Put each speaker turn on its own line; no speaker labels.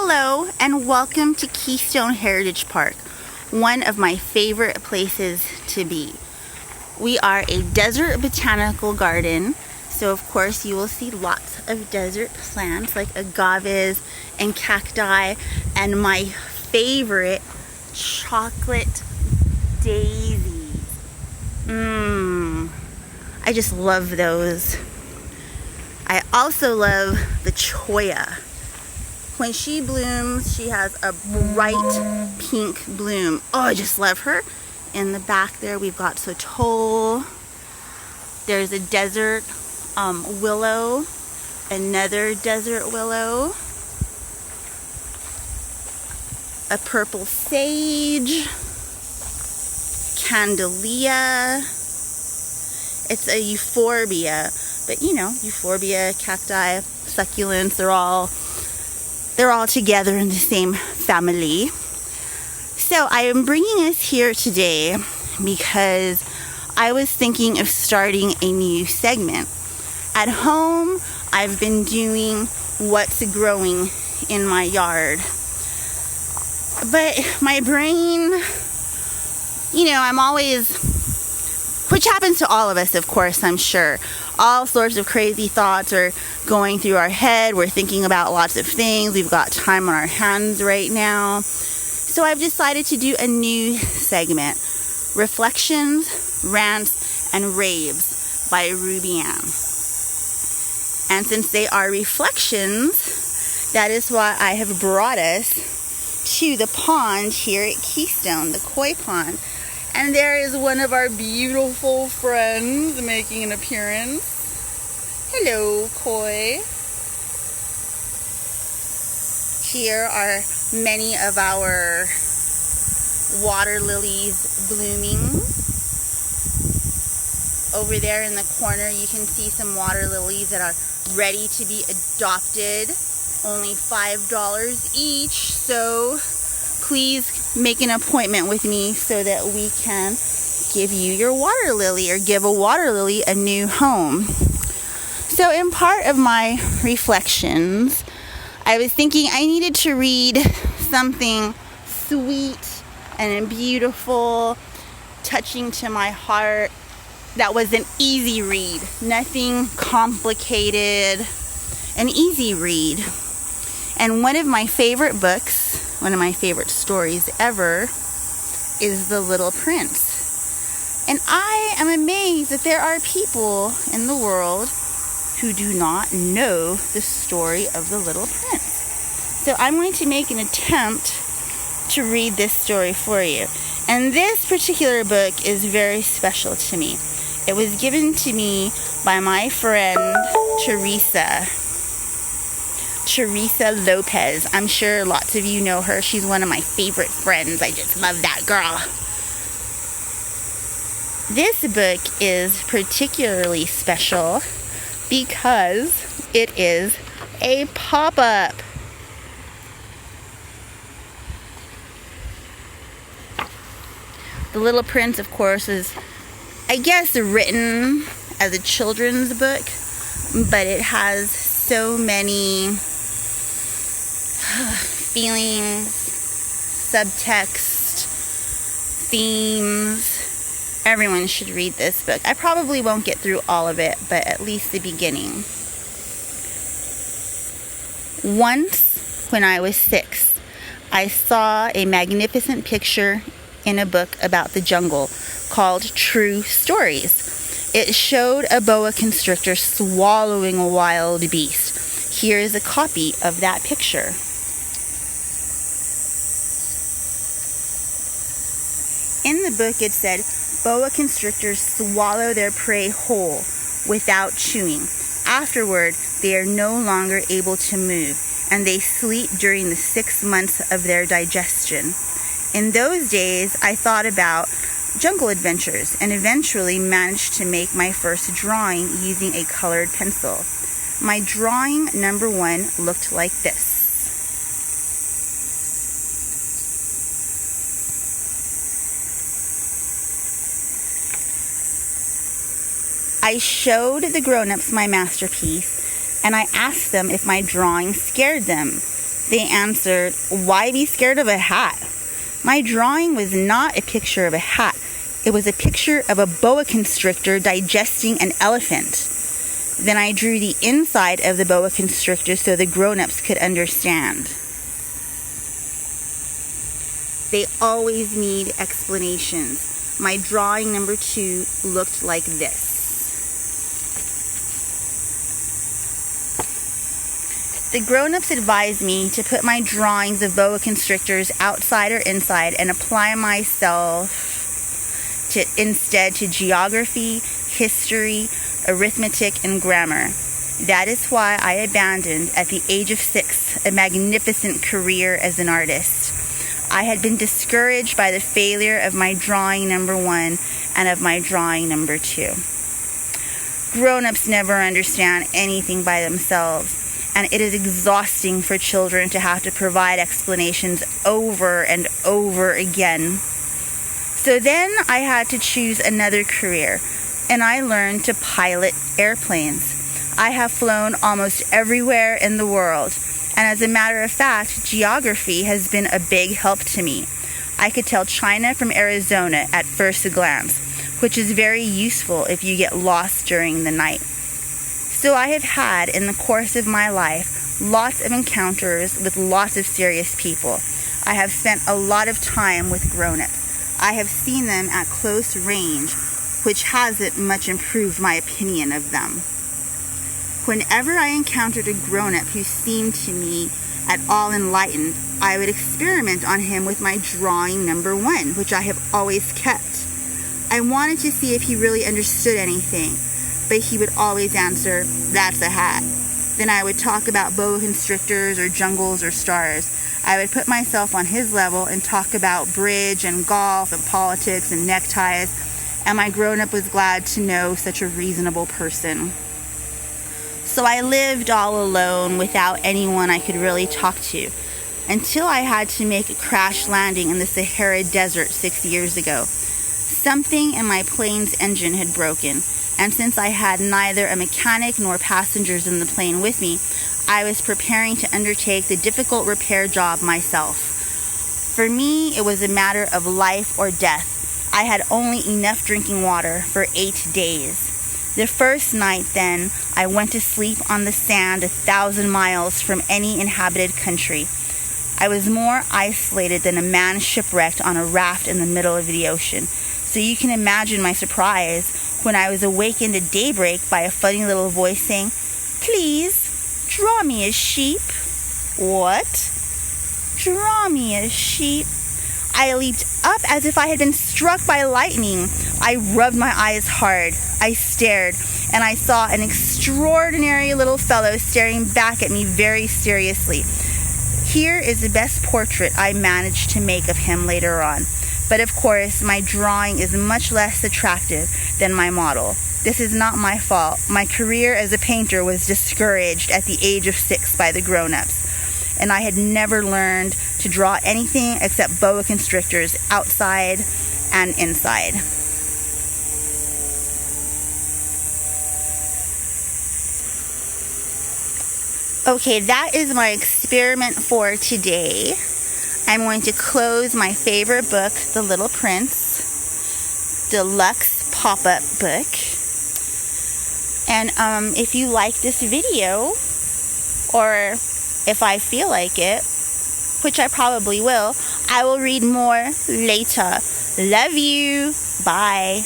Hello and welcome to Keystone Heritage Park, one of my favorite places to be. We are a desert botanical garden, so of course you will see lots of desert plants like agaves and cacti and my favorite, chocolate daisies. I just love those. I also love the cholla. When she blooms, she has a bright pink bloom. Oh, I just love her. In the back there, we've got sotol. There's a desert willow, another desert willow, a purple sage, candelia. It's a euphorbia, but you know, euphorbia, cacti, succulents, they're all together in the same family. So I am bringing us here today because I was thinking of starting a new segment. At home, I've been doing what's growing in my yard. But my brain, I'm always, which happens to all of us, of course, I'm sure. All sorts of crazy thoughts are going through our head. We're thinking about lots of things. We've got time on our hands right now. So I've decided to do a new segment, Reflections, Rants, and Raves by Rubyann. And since they are reflections, that is why I have brought us to the pond here at Keystone, the koi pond. And there is one of our beautiful friends making an appearance. Hello, koi. Here are many of our water lilies blooming. Over there in the corner, you can see some water lilies that are ready to be adopted. Only $5 each, so please make an appointment with me so that we can give you your water lily or give a water lily a new home. So in part of my reflections, I was thinking I needed to read something sweet and beautiful, touching to my heart, that was an easy read, nothing complicated, an easy read. And one of my favorite books, one of my favorite stories ever, is The Little Prince. And I am amazed that there are people in the world who do not know the story of The Little Prince. So I'm going to make an attempt to read this story for you. And this particular book is very special to me. It was given to me by my friend Teresa Lopez. I'm sure lots of you know her. She's one of my favorite friends. I just love that girl. This book is particularly special because it is a pop-up. The Little Prince, of course, is, I guess, written as a children's book, but it has so many feelings, subtext, themes. Everyone should read this book. I probably won't get through all of it, but at least the beginning. Once, when I was 6, I saw a magnificent picture in a book about the jungle called True Stories. It showed a boa constrictor swallowing a wild beast. Here is a copy of that picture. In the book it said, boa constrictors swallow their prey whole without chewing. Afterward, they are no longer able to move, and they sleep during the 6 months of their digestion. In those days, I thought about jungle adventures and eventually managed to make my first drawing using a colored pencil. My drawing number 1 looked like this. I showed the grown-ups my masterpiece, and I asked them if my drawing scared them. They answered, "Why be scared of a hat?" My drawing was not a picture of a hat. It was a picture of a boa constrictor digesting an elephant. Then I drew the inside of the boa constrictor so the grown-ups could understand. They always need explanations. My drawing number 2 looked like this. The grown-ups advised me to put my drawings of boa constrictors outside or inside and apply myself instead to geography, history, arithmetic, and grammar. That is why I abandoned, at the age of 6, a magnificent career as an artist. I had been discouraged by the failure of my drawing number 1 and of my drawing number 2. Grown-ups never understand anything by themselves, and it is exhausting for children to have to provide explanations over and over again. So then I had to choose another career, and I learned to pilot airplanes. I have flown almost everywhere in the world, and as a matter of fact, geography has been a big help to me. I could tell China from Arizona at first glance, which is very useful if you get lost during the night. So I have had, in the course of my life, lots of encounters with lots of serious people. I have spent a lot of time with grown-ups. I have seen them at close range, which hasn't much improved my opinion of them. Whenever I encountered a grown-up who seemed to me at all enlightened, I would experiment on him with my drawing number 1, which I have always kept. I wanted to see if he really understood anything, but he would always answer, "That's a hat." Then I would talk about boa constrictors or jungles or stars. I would put myself on his level and talk about bridge and golf and politics and neckties, and my grown-up was glad to know such a reasonable person. So I lived all alone without anyone I could really talk to, until I had to make a crash landing in the Sahara Desert 6 years ago. Something in my plane's engine had broken, and since I had neither a mechanic nor passengers in the plane with me, I was preparing to undertake the difficult repair job myself. For me, it was a matter of life or death. I had only enough drinking water for 8 days. The first night, then, I went to sleep on the sand 1,000 miles from any inhabited country. I was more isolated than a man shipwrecked on a raft in the middle of the ocean. So you can imagine my surprise when I was awakened at daybreak by a funny little voice saying, "Please, draw me a sheep." What? Draw me a sheep? I leaped up as if I had been struck by lightning. I rubbed my eyes hard. I stared, and I saw an extraordinary little fellow staring back at me very seriously. Here is the best portrait I managed to make of him later on. But of course, my drawing is much less attractive than my model. This is not my fault. My career as a painter was discouraged at the age of 6 by the grown-ups, and I had never learned to draw anything except boa constrictors outside and inside. Okay, that is my experiment for today. I'm going to close my favorite book, The Little Prince, deluxe pop-up book. And if you like this video, or if I feel like it, which I probably will, I will read more later. Love you. Bye.